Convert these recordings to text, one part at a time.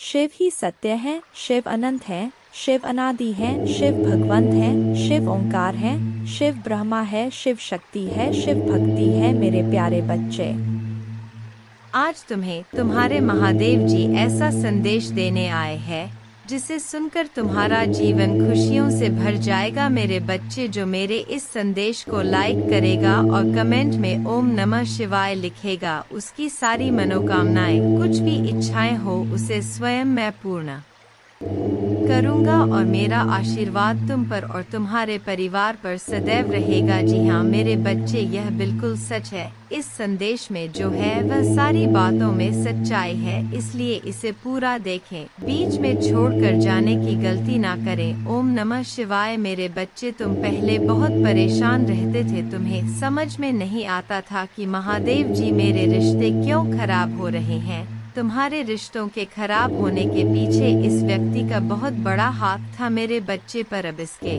शिव ही सत्य है, शिव अनंत है, शिव अनादि है, शिव भगवंत है, शिव ओंकार है, शिव ब्रह्मा है, शिव शक्ति है, शिव भक्ति है। मेरे प्यारे बच्चे, आज तुम्हें तुम्हारे महादेव जी ऐसा संदेश देने आए हैं जिसे सुनकर तुम्हारा जीवन खुशियों से भर जाएगा। मेरे बच्चे, जो मेरे इस संदेश को लाइक करेगा और कमेंट में ओम नमः शिवाय लिखेगा, उसकी सारी मनोकामनाएं, कुछ भी इच्छाएं हो, उसे स्वयं मैं पूर्ण करूंगा और मेरा आशीर्वाद तुम पर और तुम्हारे परिवार पर सदैव रहेगा। जी हाँ मेरे बच्चे, यह बिल्कुल सच है। इस संदेश में जो है वह सारी बातों में सच्चाई है, इसलिए इसे पूरा देखें, बीच में छोड़कर जाने की गलती ना करें। ओम नमः शिवाय। मेरे बच्चे, तुम पहले बहुत परेशान रहते थे, तुम्हें समझ में नहीं आता था कि महादेव जी मेरे रिश्ते क्यों खराब हो रहे हैं। तुम्हारे रिश्तों के खराब होने के पीछे इस व्यक्ति का बहुत बड़ा हाथ था मेरे बच्चे, पर अब इसके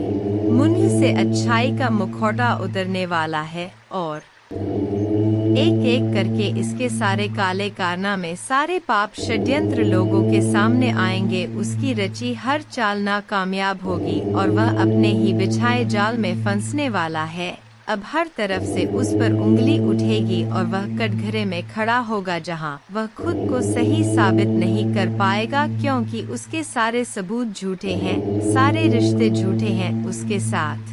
मुंह से अच्छाई का मुखौटा उतरने वाला है और एक एक करके इसके सारे काले कारनामे, सारे पाप षड्यंत्र लोगों के सामने आएंगे। उसकी रची हर चाल नाकामयाब होगी और वह अपने ही बिछाए जाल में फंसने वाला है। अब हर तरफ से उस पर उंगली उठेगी और वह कटघरे में खड़ा होगा जहां वह खुद को सही साबित नहीं कर पाएगा, क्योंकि उसके सारे सबूत झूठे हैं, सारे रिश्ते झूठे हैं। उसके साथ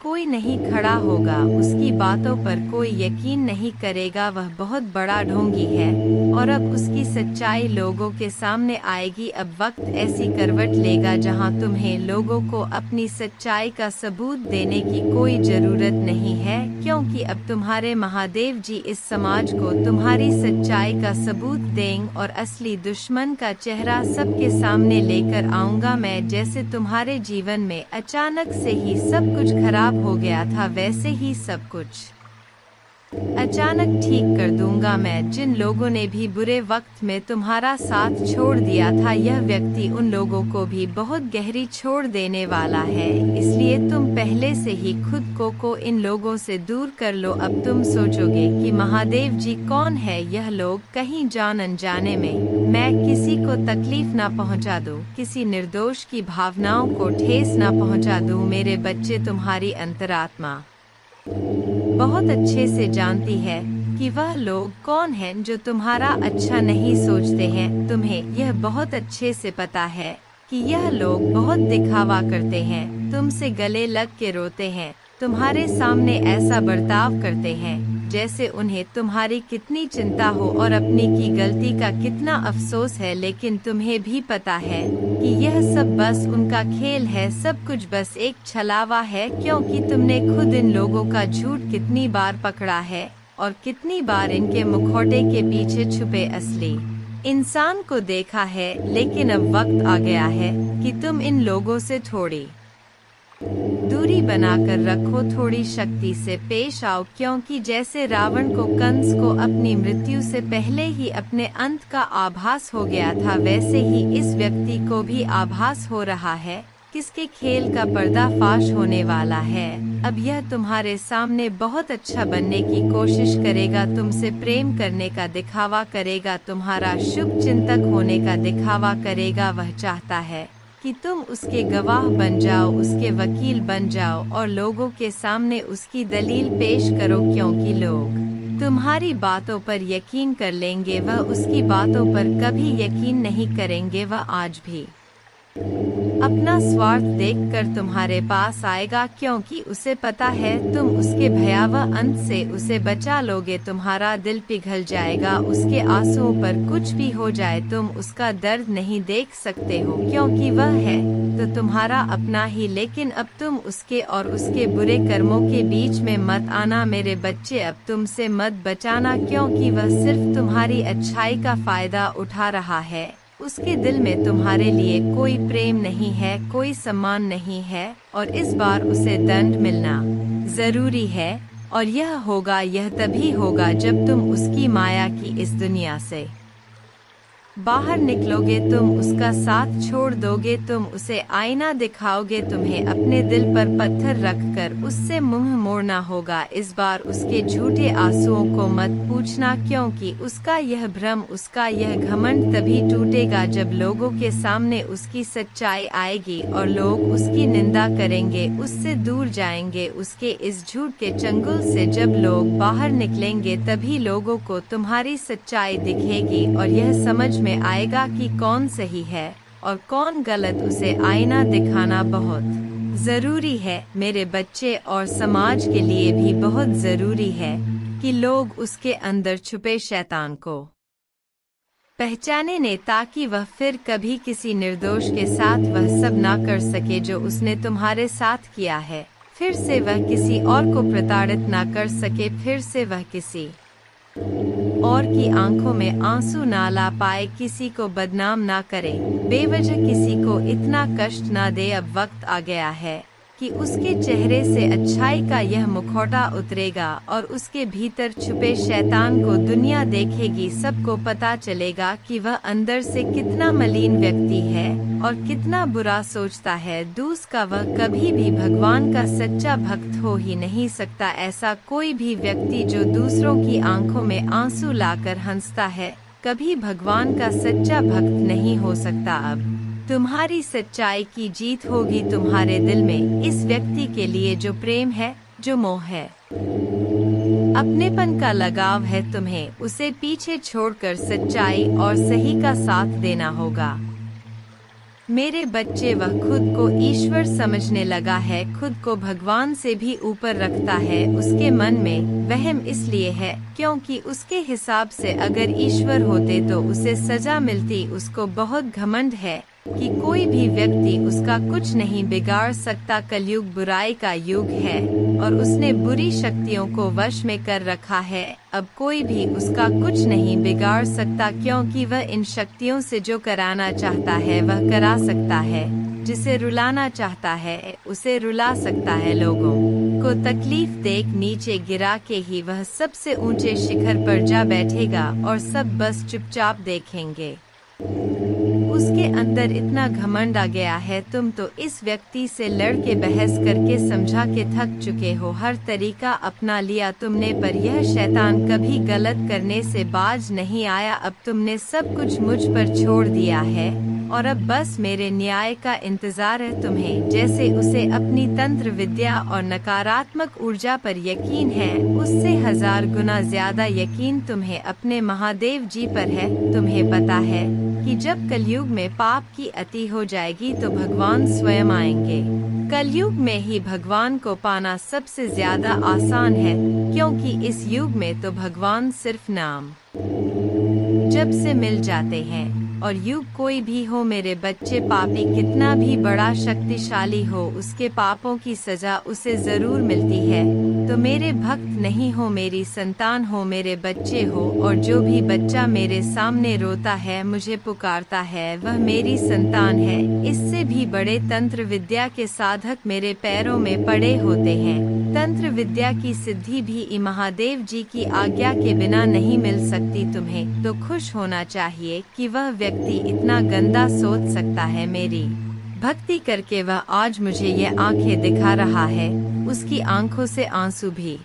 कोई नहीं खड़ा होगा, उसकी बातों पर कोई यकीन नहीं करेगा। वह बहुत बड़ा ढोंगी है और अब उसकी सच्चाई लोगों के सामने आएगी। अब वक्त ऐसी करवट लेगा जहां तुम्हें लोगों को अपनी सच्चाई का सबूत देने की कोई जरूरत नहीं है, क्योंकि अब तुम्हारे महादेव जी इस समाज को तुम्हारी सच्चाई का सबूत देंगे और असली दुश्मन का चेहरा सबके सामने लेकर आऊंगा मैं। जैसे तुम्हारे जीवन में अचानक से ही सब कुछ खराब हो गया था, वैसे ही सब कुछ अचानक ठीक कर दूंगा मैं। जिन लोगों ने भी बुरे वक्त में तुम्हारा साथ छोड़ दिया था, यह व्यक्ति उन लोगों को भी बहुत गहरी छोड़ देने वाला है, इसलिए तुम पहले से ही खुद को इन लोगों से दूर कर लो। अब तुम सोचोगे कि महादेव जी कौन है, यह लोग कहीं जान अनजाने में मैं किसी को तकलीफ ना पहुंचा दूं, किसी निर्दोष की भावनाओं को ठेस ना पहुंचा दूं। मेरे बच्चे, तुम्हारी अंतरात्मा बहुत अच्छे से जानती है कि वह लोग कौन हैं जो तुम्हारा अच्छा नहीं सोचते हैं। तुम्हें यह बहुत अच्छे से पता है कि यह लोग बहुत दिखावा करते हैं, तुमसे गले लग के रोते हैं, तुम्हारे सामने ऐसा बर्ताव करते हैं जैसे उन्हें तुम्हारी कितनी चिंता हो और अपनी की गलती का कितना अफसोस है। लेकिन तुम्हें भी पता है कि यह सब बस उनका खेल है, सब कुछ बस एक छलावा है, क्योंकि तुमने खुद इन लोगों का झूठ कितनी बार पकड़ा है और कितनी बार इनके मुखौटे के पीछे छुपे असली इंसान को देखा है। लेकिन अब वक्त आ गया है कि तुम इन लोगों से थोड़ी दूरी बनाकर रखो, थोड़ी शक्ति से पेश आओ, क्योंकि जैसे रावण को कंस को अपनी मृत्यु से पहले ही अपने अंत का आभास हो गया था, वैसे ही इस व्यक्ति को भी आभास हो रहा है किसके खेल का पर्दाफाश होने वाला है। अब यह तुम्हारे सामने बहुत अच्छा बनने की कोशिश करेगा, तुमसे प्रेम करने का दिखावा करेगा, तुम्हारा शुभ चिंतक होने का दिखावा करेगा। वह चाहता है कि तुम उसके गवाह बन जाओ, उसके वकील बन जाओ और लोगों के सामने उसकी दलील पेश करो, क्योंकि लोग तुम्हारी बातों पर यकीन कर लेंगे, वह उसकी बातों पर कभी यकीन नहीं करेंगे। वह आज भी अपना स्वार्थ देखकर तुम्हारे पास आएगा, क्योंकि उसे पता है तुम उसके भयावह अंत से उसे बचा लोगे। तुम्हारा दिल पिघल जाएगा, उसके आंसुओं पर कुछ भी हो जाए तुम उसका दर्द नहीं देख सकते हो, क्योंकि वह है तो तुम्हारा अपना ही। लेकिन अब तुम उसके और उसके बुरे कर्मों के बीच में मत आना मेरे बच्चे, अब तुमसे मत बचाना, क्योंकि वह सिर्फ तुम्हारी अच्छाई का फायदा उठा रहा है। उसके दिल में तुम्हारे लिए कोई प्रेम नहीं है, कोई सम्मान नहीं है और इस बार उसे दंड मिलना जरूरी है। और यह तभी होगा जब तुम उसकी माया की इस दुनिया से बाहर निकलोगे तुम उसका साथ छोड़ दोगे, तुम उसे आईना दिखाओगे, तुम्हें अपने दिल पर पत्थर रखकर उससे मुंह मोड़ना होगा। इस बार उसके झूठे आंसुओं को मत पूछना, क्योंकि उसका यह भ्रम, उसका यह घमंड तभी टूटेगा जब लोगों के सामने उसकी सच्चाई आएगी और लोग उसकी निंदा करेंगे, उससे दूर जाएंगे। उसके इस झूठ के चंगुल से जब लोग बाहर निकलेंगे तभी लोगों को तुम्हारी सच्चाई दिखेगी और यह समझ में आएगा कि कौन सही है और कौन गलत। उसे आईना दिखाना बहुत जरूरी है मेरे बच्चे, और समाज के लिए भी बहुत जरूरी है कि लोग उसके अंदर छुपे शैतान को पहचाने ने, ताकि वह फिर कभी किसी निर्दोष के साथ वह सब ना कर सके जो उसने तुम्हारे साथ किया है। फिर से वह किसी और को प्रताड़ित ना कर सके, फिर से वह किसी और की आंखों में आंसू ना ला पाए, किसी को बदनाम ना करे, बेवजह किसी को इतना कष्ट ना दे। अब वक्त आ गया है कि उसके चेहरे से अच्छाई का यह मुखौटा उतरेगा और उसके भीतर छुपे शैतान को दुनिया देखेगी। सबको पता चलेगा कि वह अंदर से कितना मलिन व्यक्ति है और कितना बुरा सोचता है। दूसरा, वह कभी भी भगवान का सच्चा भक्त हो ही नहीं सकता। ऐसा कोई भी व्यक्ति जो दूसरों की आंखों में आंसू लाकर हंसता है, कभी भगवान का सच्चा भक्त नहीं हो सकता। अब तुम्हारी सच्चाई की जीत होगी तुम्हारे दिल में, इस व्यक्ति के लिए जो प्रेम है, जो मोह है, अपनेपन का लगाव है, तुम्हें उसे पीछे छोड़कर सच्चाई और सही का साथ देना होगा। मेरे बच्चे, वह खुद को ईश्वर समझने लगा है, खुद को भगवान से भी ऊपर रखता है। उसके मन में वहम इसलिए है क्योंकि उसके हिसाब से अगर ईश्वर होते तो उसे सजा मिलती। उसको बहुत घमंड है कि कोई भी व्यक्ति उसका कुछ नहीं बिगाड़ सकता। कलयुग बुराई का युग है और उसने बुरी शक्तियों को वश में कर रखा है। अब कोई भी उसका कुछ नहीं बिगाड़ सकता, क्योंकि वह इन शक्तियों से जो कराना चाहता है वह करा सकता है, जिसे रुलाना चाहता है उसे रुला सकता है। लोगों को तकलीफ देख नीचे गिरा के ही वह सबसे ऊंचे शिखर पर जा बैठेगा और सब बस चुपचाप देखेंगे। उसके अंदर इतना घमंड आ गया है। तुम तो इस व्यक्ति से लड़ के बहस करके समझा के थक चुके हो, हर तरीका अपना लिया तुमने, पर यह शैतान कभी गलत करने से बाज नहीं आया। अब तुमने सब कुछ मुझ पर छोड़ दिया है और अब बस मेरे न्याय का इंतजार है तुम्हें। जैसे उसे अपनी तंत्र विद्या और नकारात्मक ऊर्जा पर यकीन है, उससे 1000 गुना ज्यादा यकीन तुम्हें अपने महादेव जी पर है। तुम्हें पता है कि जब कलयुग में पाप की अति हो जाएगी तो भगवान स्वयं आएंगे। कलयुग में ही भगवान को पाना सबसे ज्यादा आसान है, क्योंकि इस युग में तो भगवान सिर्फ नाम जब से मिल जाते हैं। और युग कोई भी हो मेरे बच्चे, पापी कितना भी बड़ा शक्तिशाली हो, उसके पापों की सजा उसे जरूर मिलती है। तो मेरे भक्त नहीं हो, मेरी संतान हो, मेरे बच्चे हो, और जो भी बच्चा मेरे सामने रोता है, मुझे पुकारता है, वह मेरी संतान है। इससे भी बड़े तंत्र विद्या के साधक मेरे पैरों में पड़े होते हैं। तंत्र विद्या की सिद्धि भी महादेव जी की आज्ञा के बिना नहीं मिल सकती। तुम्हें तो खुश होना चाहिए कि वह व्यक्ति इतना गंदा सोच सकता है। मेरी भक्ति करके वह आज मुझे ये आंखें दिखा रहा है, उसकी आंखों से आंसू भी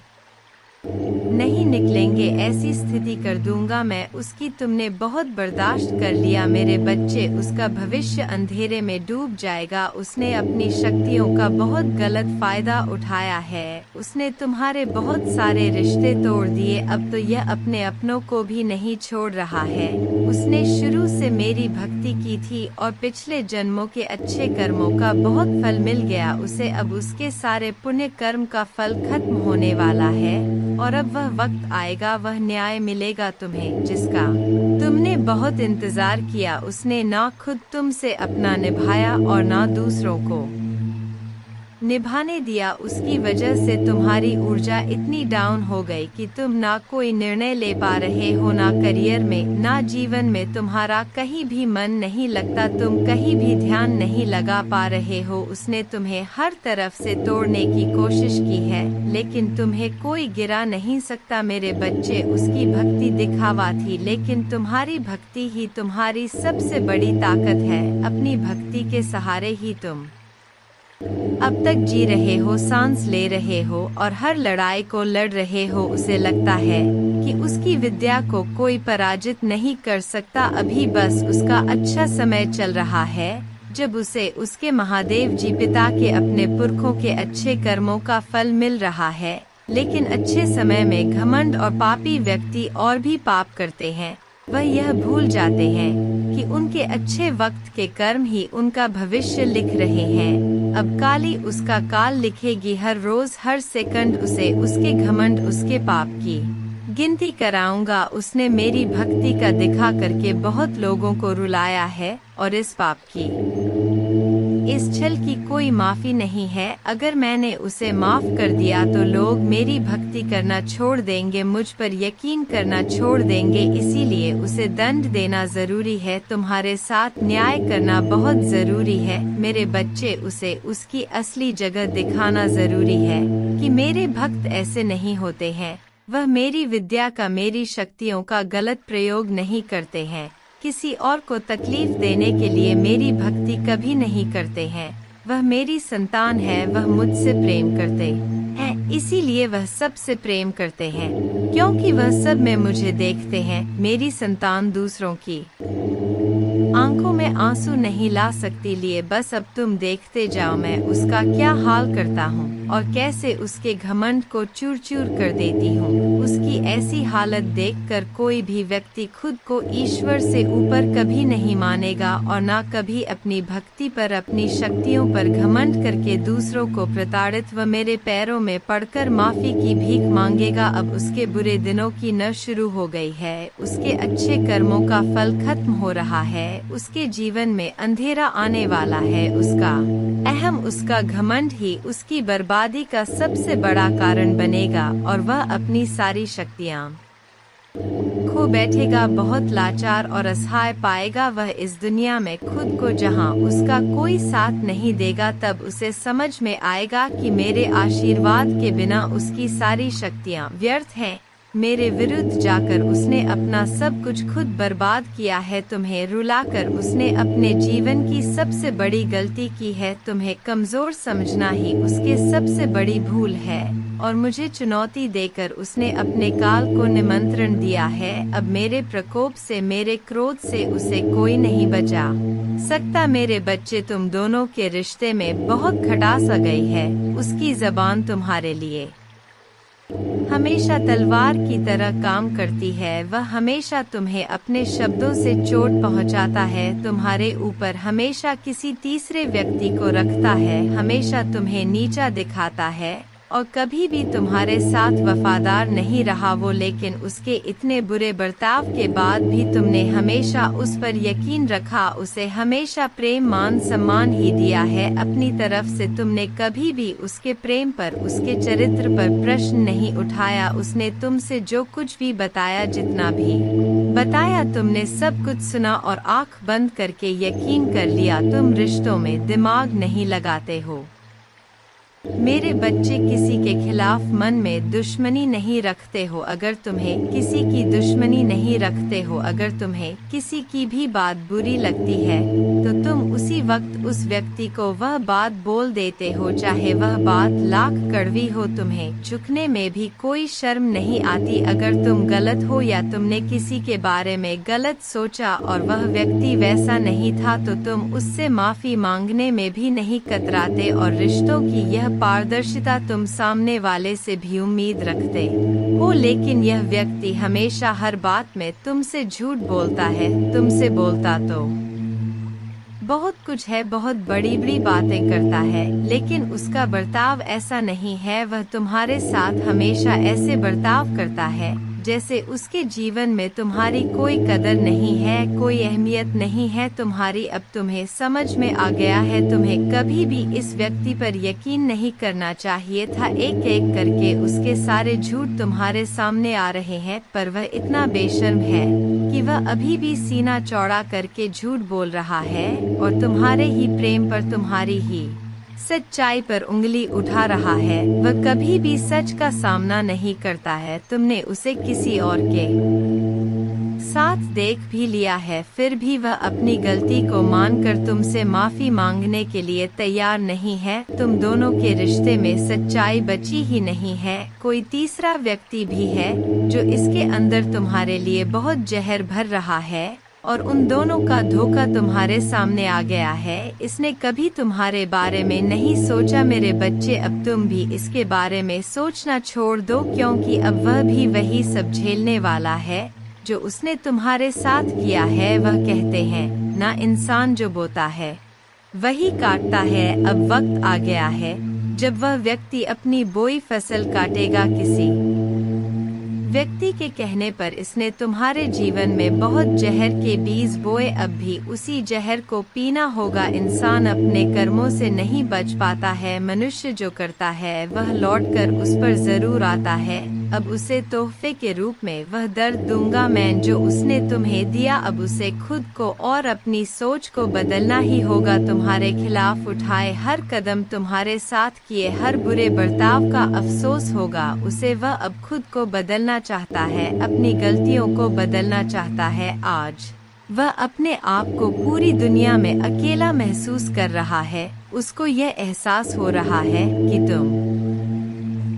नहीं निकलेंगे। ऐसी स्थिति कर दूंगा मैं उसकी। तुमने बहुत बर्दाश्त कर लिया मेरे बच्चे, उसका भविष्य अंधेरे में डूब जाएगा। उसने अपनी शक्तियों का बहुत गलत फायदा उठाया है। उसने तुम्हारे बहुत सारे रिश्ते तोड़ दिए। अब तो यह अपने अपनों को भी नहीं छोड़ रहा है। उसने शुरू से मेरी भक्ति की थी और पिछले जन्मों के अच्छे कर्मों का बहुत फल मिल गया उसे। अब उसके सारे पुण्य कर्म का फल खत्म होने वाला है और अब वह वक्त आएगा, वह न्याय मिलेगा तुम्हें, जिसका तुमने बहुत इंतजार किया। उसने ना खुद तुमसे अपना निभाया और ना दूसरों को निभाने दिया, उसकी वजह से तुम्हारी ऊर्जा इतनी डाउन हो गई कि तुम ना कोई निर्णय ले पा रहे हो, ना करियर में, ना जीवन में। तुम्हारा कहीं भी मन नहीं लगता, तुम कहीं भी ध्यान नहीं लगा पा रहे हो। उसने तुम्हें हर तरफ से तोड़ने की कोशिश की है, लेकिन तुम्हें कोई गिरा नहीं सकता मेरे बच्चे। उसकी भक्ति दिखावा थी, लेकिन तुम्हारी भक्ति ही तुम्हारी सबसे बड़ी ताकत है। अपनी भक्ति के सहारे ही तुम अब तक जी रहे हो, सांस ले रहे हो और हर लड़ाई को लड़ रहे हो। उसे लगता है कि उसकी विद्या को कोई पराजित नहीं कर सकता। अभी बस उसका अच्छा समय चल रहा है, जब उसे उसके महादेव जी पिता के अपने पुरखों के अच्छे कर्मों का फल मिल रहा है। लेकिन अच्छे समय में घमंड और पापी व्यक्ति और भी पाप करते हैं। वह यह भूल जाते हैं कि उनके अच्छे वक्त के कर्म ही उनका भविष्य लिख रहे हैं। अब काली उसका काल लिखेगी, हर रोज हर सेकंड उसे उसके घमंड, उसके पाप की गिनती कराऊंगा। उसने मेरी भक्ति का दिखा करके बहुत लोगों को रुलाया है और इस पाप की, इस छल की कोई माफी नहीं है। अगर मैंने उसे माफ कर दिया तो लोग मेरी भक्ति करना छोड़ देंगे, मुझ पर यकीन करना छोड़ देंगे। इसीलिए उसे दंड देना जरूरी है, तुम्हारे साथ न्याय करना बहुत जरूरी है मेरे बच्चे। उसे उसकी असली जगह दिखाना जरूरी है कि मेरे भक्त ऐसे नहीं होते हैं। वह मेरी विद्या का, मेरी शक्तियों का गलत प्रयोग नहीं करते हैं। किसी और को तकलीफ देने के लिए मेरी भक्ति कभी नहीं करते हैं। वह मेरी संतान है, वह मुझसे प्रेम करते हैं, इसीलिए वह सबसे प्रेम करते हैं, क्योंकि वह सब में मुझे देखते हैं। मेरी संतान दूसरों की आंखों में आंसू नहीं ला सकती, लिए बस अब तुम देखते जाओ मैं उसका क्या हाल करता हूँ और कैसे उसके घमंड को चूर चूर कर देती हूँ। उसकी ऐसी हालत देखकर कोई भी व्यक्ति खुद को ईश्वर से ऊपर कभी नहीं मानेगा और ना कभी अपनी भक्ति पर, अपनी शक्तियों पर घमंड करके दूसरों को प्रताड़ित व मेरे पैरों में पड़कर माफी की भीख मांगेगा। अब उसके बुरे दिनों की न शुरू हो गई है, उसके अच्छे कर्मों का फल खत्म हो रहा है, उसके जीवन में अंधेरा आने वाला है। उसका अहम, उसका घमंड ही उसकी बर्बादी का सबसे बड़ा कारण बनेगा और वह अपनी सारी शक्तियाँ खो बैठेगा, बहुत लाचार और असहाय पाएगा वह इस दुनिया में खुद को, जहाँ उसका कोई साथ नहीं देगा। तब उसे समझ में आएगा कि मेरे आशीर्वाद के बिना उसकी सारी शक्तियाँ व्यर्थ हैं। मेरे विरुद्ध जाकर उसने अपना सब कुछ खुद बर्बाद किया है। तुम्हें रुलाकर उसने अपने जीवन की सबसे बड़ी गलती की है। तुम्हें कमजोर समझना ही उसके सबसे बड़ी भूल है और मुझे चुनौती देकर उसने अपने काल को निमंत्रण दिया है। अब मेरे प्रकोप से, मेरे क्रोध से उसे कोई नहीं बचा सकता। मेरे बच्चे, तुम दोनों के रिश्ते में बहुत खटास आ गई है। उसकी जबान तुम्हारे लिए हमेशा तलवार की तरह काम करती है। वह हमेशा तुम्हें अपने शब्दों से चोट पहुंचाता है, तुम्हारे ऊपर हमेशा किसी तीसरे व्यक्ति को रखता है, हमेशा तुम्हें नीचा दिखाता है और कभी भी तुम्हारे साथ वफादार नहीं रहा वो। लेकिन उसके इतने बुरे बर्ताव के बाद भी तुमने हमेशा उस पर यकीन रखा, उसे हमेशा प्रेम, मान, सम्मान ही दिया है। अपनी तरफ से तुमने कभी भी उसके प्रेम पर, उसके चरित्र पर प्रश्न नहीं उठाया। उसने तुमसे जो कुछ भी बताया, जितना भी बताया, तुमने सब कुछ सुना और आंख बंद करके यकीन कर लिया। तुम रिश्तों में दिमाग नहीं लगाते हो मेरे बच्चे, किसी के खिलाफ मन में दुश्मनी नहीं रखते हो। अगर तुम्हें किसी की दुश्मनी नहीं रखते हो, अगर तुम्हें किसी की भी बात बुरी लगती है तो तुम उसी वक्त उस व्यक्ति को वह बात बोल देते हो, चाहे वह बात लाख कड़वी हो। तुम्हें झुकने में भी कोई शर्म नहीं आती। अगर तुम गलत हो या तुमने किसी के बारे में गलत सोचा और वह व्यक्ति वैसा नहीं था तो तुम उससे माफी मांगने में भी नहीं कतराते और रिश्तों की यह पारदर्शिता तुम सामने वाले से भी उम्मीद रखते हो। लेकिन यह व्यक्ति हमेशा हर बात में तुमसे झूठ बोलता है। तुमसे बोलता तो बहुत कुछ है, बहुत बड़ी बड़ी बातें करता है, लेकिन उसका बर्ताव ऐसा नहीं है। वह तुम्हारे साथ हमेशा ऐसे बर्ताव करता है जैसे उसके जीवन में तुम्हारी कोई कदर नहीं है, कोई अहमियत नहीं है तुम्हारी। अब तुम्हें समझ में आ गया है, तुम्हें कभी भी इस व्यक्ति पर यकीन नहीं करना चाहिए था। एक एक करके उसके सारे झूठ तुम्हारे सामने आ रहे हैं, पर वह इतना बेशर्म है कि वह अभी भी सीना चौड़ा करके झूठ बोल रहा है और तुम्हारे ही प्रेम पर, तुम्हारी ही सच्चाई पर उंगली उठा रहा है। वह कभी भी सच का सामना नहीं करता है। तुमने उसे किसी और के साथ देख भी लिया है, फिर भी वह अपनी गलती को मानकर तुमसे माफी मांगने के लिए तैयार नहीं है। तुम दोनों के रिश्ते में सच्चाई बची ही नहीं है। कोई तीसरा व्यक्ति भी है जो इसके अंदर तुम्हारे लिए बहुत जहर भर रहा है और उन दोनों का धोखा तुम्हारे सामने आ गया है। इसने कभी तुम्हारे बारे में नहीं सोचा मेरे बच्चे। अब तुम भी इसके बारे में सोचना छोड़ दो, क्योंकि अब वह भी वही सब झेलने वाला है जो उसने तुम्हारे साथ किया है। वह कहते हैं ना, इंसान जो बोता है वही काटता है। अब वक्त आ गया है जब वह व्यक्ति अपनी बोई फसल काटेगा। किसी व्यक्ति के कहने पर इसने तुम्हारे जीवन में बहुत जहर के बीज बोए, अब भी उसी जहर को पीना होगा। इंसान अपने कर्मों से नहीं बच पाता है। मनुष्य जो करता है वह लौटकर उस पर जरूर आता है। अब उसे तोहफे के रूप में वह दर्द दूंगा मैं जो उसने तुम्हें दिया। अब उसे खुद को और अपनी सोच को बदलना ही होगा। तुम्हारे खिलाफ उठाए हर कदम, तुम्हारे साथ किए हर बुरे बर्ताव का अफसोस होगा उसे। वह अब खुद को बदलना चाहता है, अपनी गलतियों को बदलना चाहता है। आज वह अपने आप को पूरी दुनिया में अकेला महसूस कर रहा है। उसको यह एहसास हो रहा है कि तुम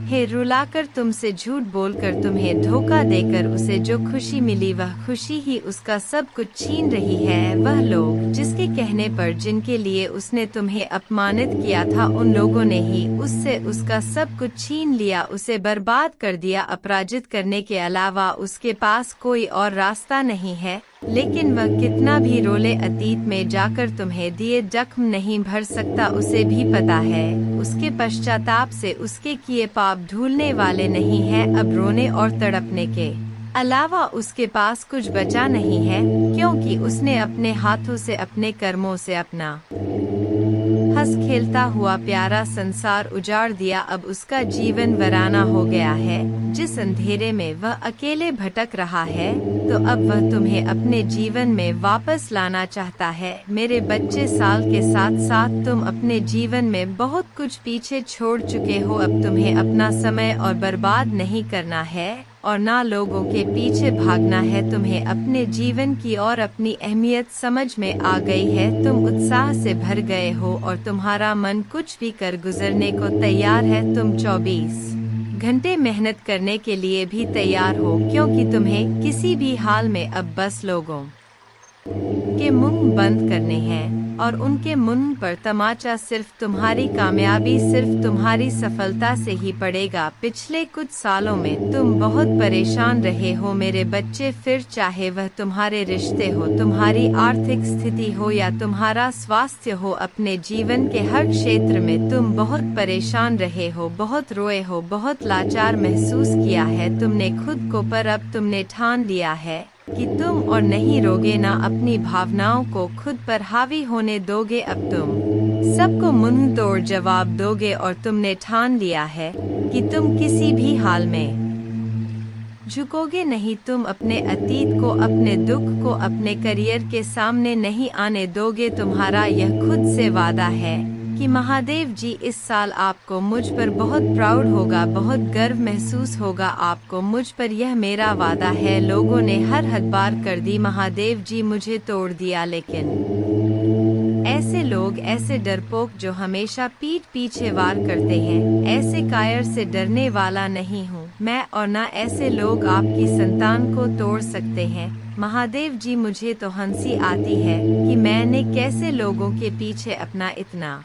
है रुलाकर, तुमसे झूठ बोलकर, तुम्हें धोखा देकर उसे जो खुशी मिली वह खुशी ही उसका सब कुछ छीन रही है। वह लोग जिसके कहने पर, जिनके लिए उसने तुम्हें अपमानित किया था, उन लोगों ने ही उससे उसका सब कुछ छीन लिया, उसे बर्बाद कर दिया। अपराजित करने के अलावा उसके पास कोई और रास्ता नहीं है। लेकिन वह कितना भी रोले, अतीत में जाकर तुम्हें दिए जख्म नहीं भर सकता। उसे भी पता है उसके पश्चाताप से उसके किए पाप धुलने वाले नहीं हैं। अब रोने और तड़पने के अलावा उसके पास कुछ बचा नहीं है, क्योंकि उसने अपने हाथों से, अपने कर्मों से अपना हंस खेलता हुआ प्यारा संसार उजाड़ दिया। अब उसका जीवन वीराना हो गया है। जिस अंधेरे में वह अकेले भटक रहा है, तो अब वह तुम्हें अपने जीवन में वापस लाना चाहता है। मेरे बच्चे, साल के साथ साथ तुम अपने जीवन में बहुत कुछ पीछे छोड़ चुके हो। अब तुम्हें अपना समय और बर्बाद नहीं करना है और ना लोगों के पीछे भागना है। तुम्हें अपने जीवन की और अपनी अहमियत समझ में आ गई है। तुम उत्साह से भर गए हो और तुम्हारा मन कुछ भी कर गुजरने को तैयार है। तुम 24 घंटे मेहनत करने के लिए भी तैयार हो, क्योंकि तुम्हें किसी भी हाल में अब बस लोगों के मुंह बंद करने हैं और उनके मुंह पर तमाचा सिर्फ तुम्हारी कामयाबी, सिर्फ तुम्हारी सफलता से ही पड़ेगा। पिछले कुछ सालों में तुम बहुत परेशान रहे हो मेरे बच्चे, फिर चाहे वह तुम्हारे रिश्ते हो, तुम्हारी आर्थिक स्थिति हो या तुम्हारा स्वास्थ्य हो, अपने जीवन के हर क्षेत्र में तुम बहुत परेशान रहे हो, बहुत रोए हो, बहुत लाचार महसूस किया है तुमने खुद को। पर अब तुमने ठान लिया है कि तुम और नहीं रोगे, ना अपनी भावनाओं को खुद पर हावी होने दोगे। अब तुम सबको मुंह तोड़ जवाब दोगे और तुमने ठान लिया है कि तुम किसी भी हाल में झुकोगे नहीं। तुम अपने अतीत को, अपने दुख को अपने करियर के सामने नहीं आने दोगे। तुम्हारा यह खुद से वादा है कि महादेव जी इस साल आपको मुझ पर बहुत प्राउड होगा, बहुत गर्व महसूस होगा आपको मुझ पर, यह मेरा वादा है। लोगों ने हर हद पार कर दी, महादेव जी मुझे तोड़ दिया, लेकिन ऐसे लोग, ऐसे डरपोक जो हमेशा पीठ पीछे वार करते हैं, ऐसे कायर से डरने वाला नहीं हूँ मैं, और न ऐसे लोग आपकी संतान को तोड़ सकते हैं। महादेव जी मुझे तो हंसी आती है कि मैंने कैसे लोगों के पीछे अपना इतना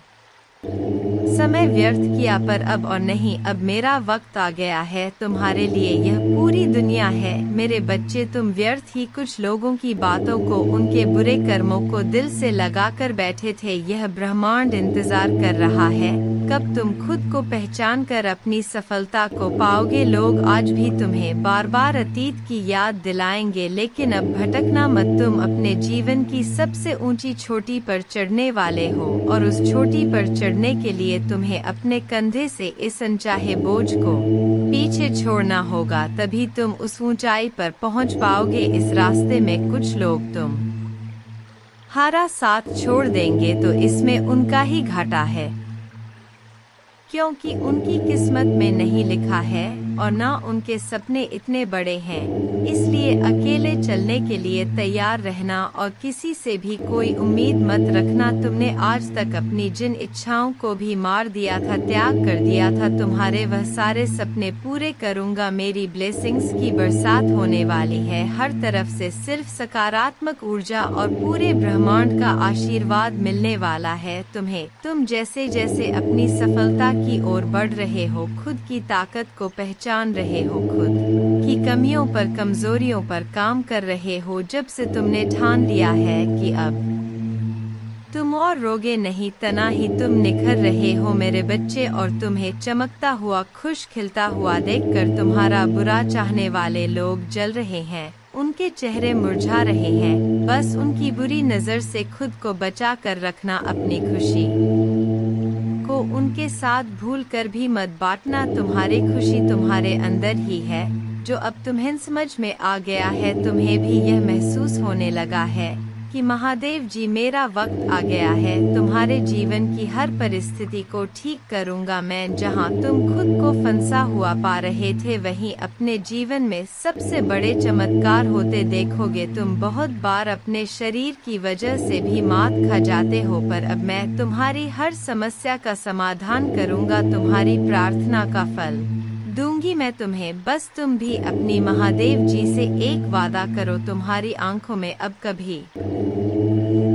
समय व्यर्थ किया, पर अब और नहीं, अब मेरा वक्त आ गया है। तुम्हारे लिए यह पूरी दुनिया है। मेरे बच्चे, तुम व्यर्थ ही कुछ लोगों की बातों को, उनके बुरे कर्मों को दिल से लगाकर बैठे थे। यह ब्रह्मांड इंतजार कर रहा है कब तुम खुद को पहचान कर अपनी सफलता को पाओगे। लोग आज भी तुम्हें बार बार अतीत की याद दिलाएंगे, लेकिन अब भटकना मत। तुम अपने जीवन की सबसे ऊंची चोटी पर चढ़ने वाले हो, और उस चोटी पर चढ़ने के लिए तुम्हें अपने कंधे से इस अनचाहे बोझ को पीछे छोड़ना होगा, तभी तुम उस ऊंचाई पर पहुंच पाओगे। इस रास्ते में कुछ लोग तुम हारा साथ छोड़ देंगे, तो इसमें उनका ही घाटा है, क्योंकि उनकी किस्मत में नहीं लिखा है और ना उनके सपने इतने बड़े हैं। इसलिए अकेले चलने के लिए तैयार रहना और किसी से भी कोई उम्मीद मत रखना। तुमने आज तक अपनी जिन इच्छाओं को भी मार दिया था, त्याग कर दिया था, तुम्हारे वह सारे सपने पूरे करूंगा। मेरी ब्लेसिंग्स की बरसात होने वाली है, हर तरफ से सिर्फ सकारात्मक ऊर्जा और पूरे ब्रह्मांड का आशीर्वाद मिलने वाला है तुम्हें। तुम जैसे जैसे अपनी सफलता की ओर बढ़ रहे हो, खुद की ताकत को पहचान रहे हो, खुद की कमियों पर, कमजोरियों पर काम कर रहे हो। जब से तुमने ठान लिया है कि अब तुम और रोगे नहीं, तना ही तुम निखर रहे हो मेरे बच्चे, और तुम्हें चमकता हुआ, खुश खिलता हुआ देखकर तुम्हारा बुरा चाहने वाले लोग जल रहे हैं, उनके चेहरे मुरझा रहे हैं। बस उनकी बुरी नजर से खुद को बचा कर रखना, अपनी खुशी को उनके साथ भूल कर भी मत बांटना। तुम्हारी खुशी तुम्हारे अंदर ही है, जो अब तुम्हें समझ में आ गया है। तुम्हें भी यह महसूस होने लगा है कि महादेव जी, मेरा वक्त आ गया है, तुम्हारे जीवन की हर परिस्थिति को ठीक करूंगा मैं। जहां तुम खुद को फंसा हुआ पा रहे थे, वहीं अपने जीवन में सबसे बड़े चमत्कार होते देखोगे। तुम बहुत बार अपने शरीर की वजह से भी मात खा जाते हो, पर अब मैं तुम्हारी हर समस्या का समाधान करूंगा, तुम्हारी प्रार्थना का फल दूंगी मैं तुम्हें। बस तुम भी अपनी महादेव जी से एक वादा करो, तुम्हारी आंखों में अब कभी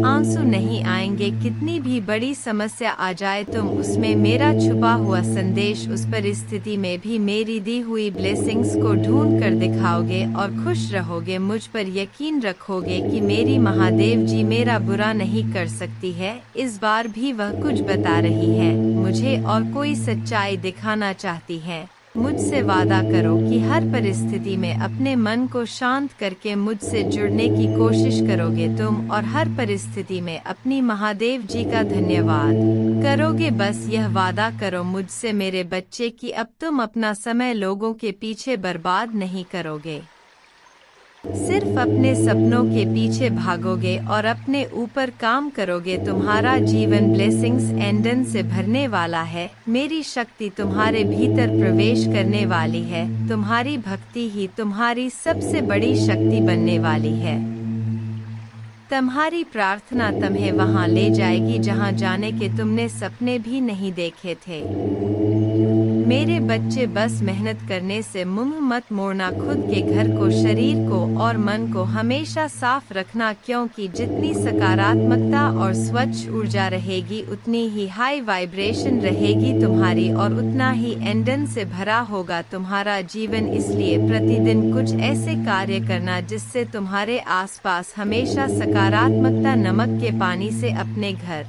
आंसू नहीं आएंगे। कितनी भी बड़ी समस्या आ जाए, तुम उसमें मेरा छुपा हुआ संदेश, उस परिस्थिति में भी मेरी दी हुई ब्लेसिंग्स को ढूंढ कर दिखाओगे और खुश रहोगे। मुझ पर यकीन रखोगे कि मेरी महादेव जी मेरा बुरा नहीं कर सकती है। इस बार भी वह कुछ बता रही है मुझे और कोई सच्चाई दिखाना चाहती है। मुझसे वादा करो कि हर परिस्थिति में अपने मन को शांत करके मुझसे जुड़ने की कोशिश करोगे तुम, और हर परिस्थिति में अपनी महादेव जी का धन्यवाद करोगे। बस यह वादा करो मुझसे मेरे बच्चे कि अब तुम अपना समय लोगों के पीछे बर्बाद नहीं करोगे, सिर्फ अपने सपनों के पीछे भागोगे और अपने ऊपर काम करोगे। तुम्हारा जीवन ब्लेसिंग्स एंडन से भरने वाला है। मेरी शक्ति तुम्हारे भीतर प्रवेश करने वाली है। तुम्हारी भक्ति ही तुम्हारी सबसे बड़ी शक्ति बनने वाली है। तुम्हारी प्रार्थना तुम्हें वहां ले जाएगी जहां जाने के तुमने सपने भी नहीं देखे थे। मेरे बच्चे, बस मेहनत करने से मुंह मत मोड़ना। खुद के घर को, शरीर को और मन को हमेशा साफ रखना, क्योंकि जितनी सकारात्मकता और स्वच्छ ऊर्जा रहेगी, उतनी ही हाई वाइब्रेशन रहेगी तुम्हारी, और उतना ही एंडन से भरा होगा तुम्हारा जीवन। इसलिए प्रतिदिन कुछ ऐसे कार्य करना जिससे तुम्हारे आसपास हमेशा सकारात्मकता, नमक के पानी से अपने घर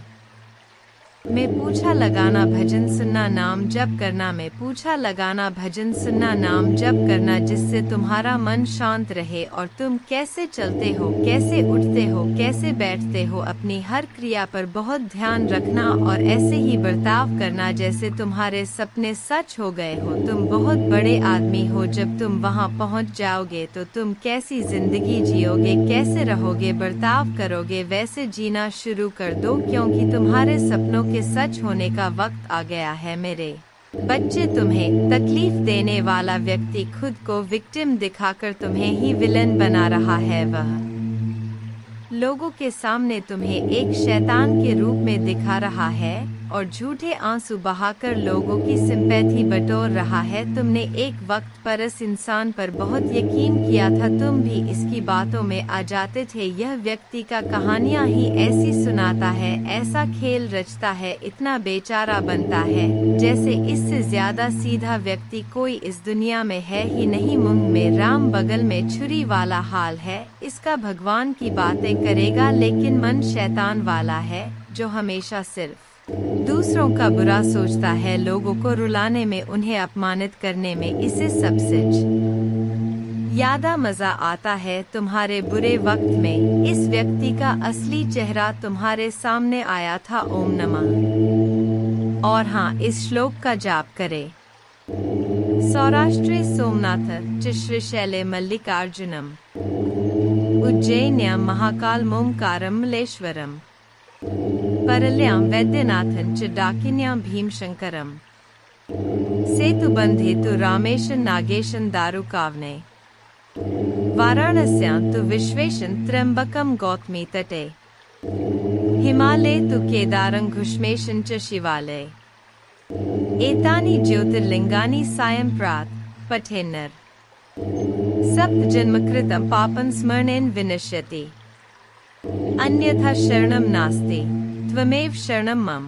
में पूछा लगाना, भजन सुनना, नाम जप करना। में पूछा लगाना, भजन सुनना, नाम जप करना, जिससे तुम्हारा मन शांत रहे और तुम कैसे चलते हो, कैसे उठते हो, कैसे बैठते हो, अपनी हर क्रिया पर बहुत ध्यान रखना और ऐसे ही बर्ताव करना जैसे तुम्हारे सपने सच हो गए हो। तुम बहुत बड़े आदमी हो। जब तुम वहां पहुंच जाओगे तो तुम कैसी जिंदगी जियोगे, कैसे रहोगे, बर्ताव करोगे, वैसे जीना शुरू कर दो, क्योंकि तुम्हारे सपनों के सच होने का वक्त आ गया है मेरे बच्चे। तुम्हें तकलीफ देने वाला व्यक्ति खुद को विक्टिम दिखाकर तुम्हें ही विलन बना रहा है। वह लोगों के सामने तुम्हें एक शैतान के रूप में दिखा रहा है और झूठे आंसू बहाकर लोगों की सिंपैथी बटोर रहा है। तुमने एक वक्त पर इस इंसान पर बहुत यकीन किया था, तुम भी इसकी बातों में आ जाते थे। यह व्यक्ति का कहानियां ही ऐसी सुनाता है, ऐसा खेल रचता है, इतना बेचारा बनता है जैसे इससे ज्यादा सीधा व्यक्ति कोई इस दुनिया में है ही नहीं। मुंह में राम बगल में छुरी वाला हाल है। इसका भगवान की बातें करेगा लेकिन मन शैतान वाला है, जो हमेशा सिर्फ दूसरों का बुरा सोचता है, लोगों को रुलाने में, उन्हें अपमानित करने में इसे सबसे ज्यादा मजा आता है। तुम्हारे बुरे वक्त में इस व्यक्ति का असली चेहरा तुम्हारे सामने आया था। ओम नमः। और हाँ, इस श्लोक का जाप करें। सौराष्ट्रे सोमनाथ च श्रीशैले मल्लिकार्जुनम उज्जैन्यां महाकाल मोमकारं मलेश्वरम परल्यां वैद्यनाथं च डाकिन्यां भीमशंकरम सेतुबंधे तु रामेशं नागेशं दारुकावने वाराणस्यां तु विश्वेशं त्र्यंबकं गौतमी तटे हिमालये तु केदारं घुष्मेशं च शिवालये एतानि ज्योतिर्लिंगानि सायं प्रात पठेन्नर सप्तजन्मकृतं पापं स्मरणेन विनश्यति अन्यथा शरणं नास्ति त्वमेव शरणं मम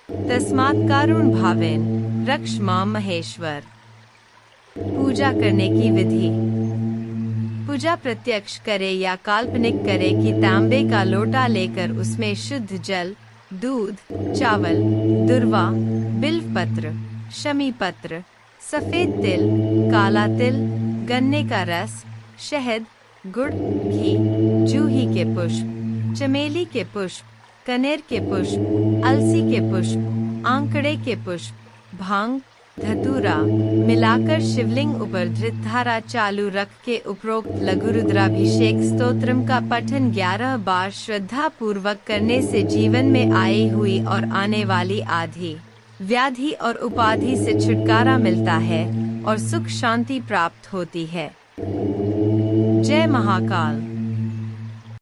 तस्मात् कारुण्य भावेन रक्ष मां महेश्वर। पूजा करने की विधि। पूजा प्रत्यक्ष करे या काल्पनिक करे कि तांबे का लोटा लेकर उसमें शुद्ध जल, दूध, चावल, दुर्वा, बिल्वपत्र, शमी पत्र, सफेद तिल, काला तिल, गन्ने का रस, शहद, गुड़, घी, जूही के पुष्प, चमेली के पुष्प, कनेर के पुष्प, अलसी के पुष्प, आंकड़े के पुष्प, भांग, धतूरा मिलाकर शिवलिंग ऊपर धृत धारा चालू रख के उपरोक्त लघु रुद्राभिषेक स्तोत्रम का पठन 11 बार श्रद्धा पूर्वक करने से जीवन में आई हुई और आने वाली आधी व्याधि और उपाधि से छुटकारा मिलता है और सुख शांति प्राप्त होती है। जय महाकाल।